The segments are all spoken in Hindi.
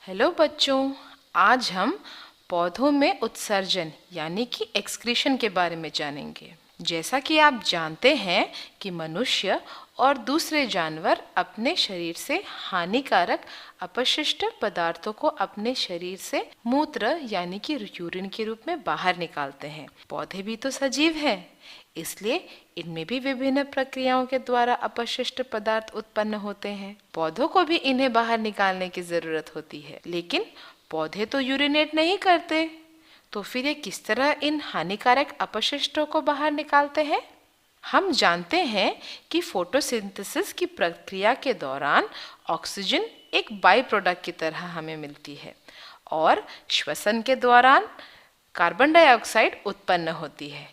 हेलो बच्चों, आज हम पौधों में उत्सर्जन यानी कि एक्सक्रीशन के बारे में जानेंगे। जैसा कि आप जानते हैं कि मनुष्य और दूसरे जानवर अपने शरीर से हानिकारक अपशिष्ट पदार्थों को अपने शरीर से मूत्र यानी कि यूरिन के रूप में बाहर निकालते हैं। पौधे भी तो सजीव हैं, इसलिए इनमें भी विभिन्न प्रक्रियाओं के द्वारा अपशिष्ट पदार्थ उत्पन्न होते हैं। पौधों को भी इन्हें बाहर निकालने की जरूरत होती है, लेकिन पौधे तो यूरिनेट नहीं करते, तो फिर ये किस तरह इन हानिकारक अपशिष्टों को बाहर निकालते हैं? हम जानते हैं कि फोटोसिंथेसिस की प्रक्रिया के दौरान ऑक्सीजन एक बाई प्रोडक्ट की तरह हमें मिलती है और श्वसन के दौरान कार्बन डाइऑक्साइड उत्पन्न होती है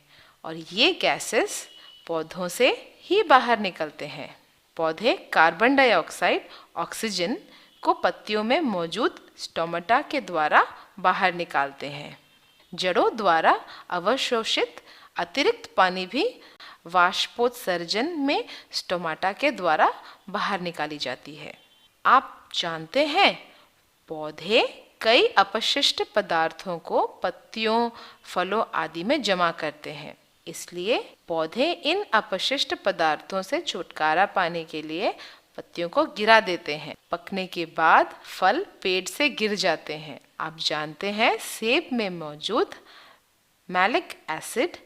और ये गैसेस पौधों से ही बाहर निकलते हैं। पौधे कार्बन डाइऑक्साइड ऑक्सीजन को पत्तियों में मौजूद स्टोमेटा के द्वारा बाहर निकालते हैं। जड़ों द्वारा अवशोषित अतिरिक्त पानी भी वाष्पोत्सर्जन में स्टोमेटा के द्वारा बाहर निकाली जाती है। आप जानते हैं, पौधे कई अपशिष्ट पदार्थों को पत्तियों, फलों आदि में जमा करते हैं। इसलिए पौधे इन अपशिष्ट पदार्थों से छुटकारा पाने के लिए पत्तियों को गिरा देते हैं। पकने के बाद फल पेड़ से गिर जाते हैं। आप जानते हैं, सेब में मौजूद मैलिक एसिड,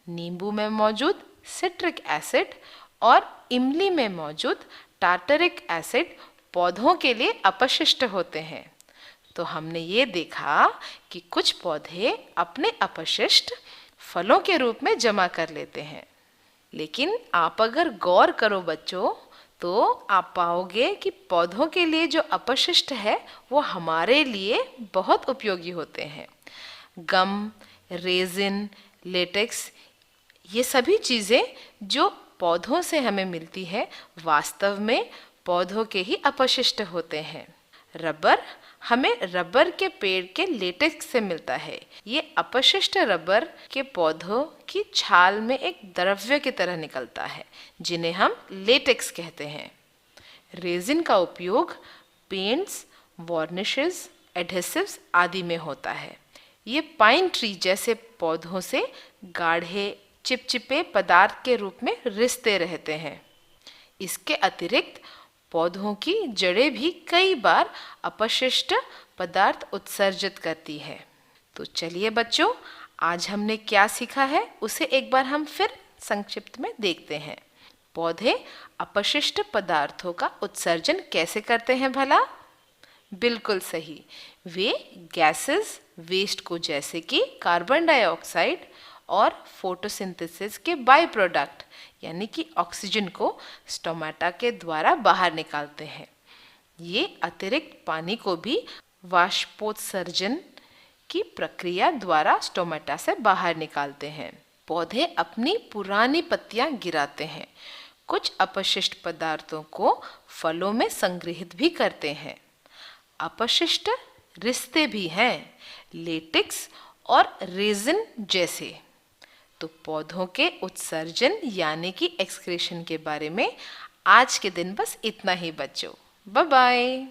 नींबू में मौजूद सिट्रिक एसिड और इमली में मौजूद टार्टरिक एसिड पौधों के लिए अपशिष्ट होते हैं। तो हमने ये देखा कि कुछ पौधे अपने अपशिष्ट फलों के रूप में जमा कर लेते हैं, लेकिन आप अगर गौर करो बच्चों, तो आप पाओगे कि पौधों के लिए जो अपशिष्ट है वो हमारे लिए बहुत उपयोगी होते हैं। गम, रेजिन, लेटेक्स, ये सभी चीज़ें जो पौधों से हमें मिलती है वास्तव में पौधों के ही अपशिष्ट होते हैं। रबर हमें रबर के पेड़ के लेटेक्स से मिलता है। ये अपशिष्ट रबर के पौधों की छाल में एक द्रव्य की तरह निकलता है, जिन्हें हम लेटेक्स कहते हैं। रेजिन का उपयोग पेंट्स, वार्निशेस, एडहेसिव्स आदि में होता है। ये पाइन ट्री जैसे पौधों से गाढ़े चिपचिपे पदार्थ के रूप में रिसते रहते हैं। इसके अतिरिक्त पौधों की जड़ें भी कई बार अपशिष्ट पदार्थ उत्सर्जित करती है। तो चलिए बच्चों, आज हमने क्या सीखा है उसे एक बार हम फिर संक्षिप्त में देखते हैं। पौधे अपशिष्ट पदार्थों का उत्सर्जन कैसे करते हैं भला? बिल्कुल सही, वे गैसेस, वेस्ट को जैसे कि कार्बन डाइऑक्साइड और फोटोसिंथेसिस के बाई प्रोडक्ट यानी कि ऑक्सीजन को स्टोमेटा के द्वारा बाहर निकालते हैं। ये अतिरिक्त पानी को भी वाष्पोत्सर्जन की प्रक्रिया द्वारा स्टोमेटा से बाहर निकालते हैं। पौधे अपनी पुरानी पत्तियां गिराते हैं। कुछ अपशिष्ट पदार्थों को फलों में संग्रहित भी करते हैं। अपशिष्ट रिश्ते भी हैं, लेटेक्स और रेजिन जैसे। तो पौधों के उत्सर्जन यानी कि एक्सक्रीशन के बारे में आज के दिन बस इतना ही बच्चों। Bye bye.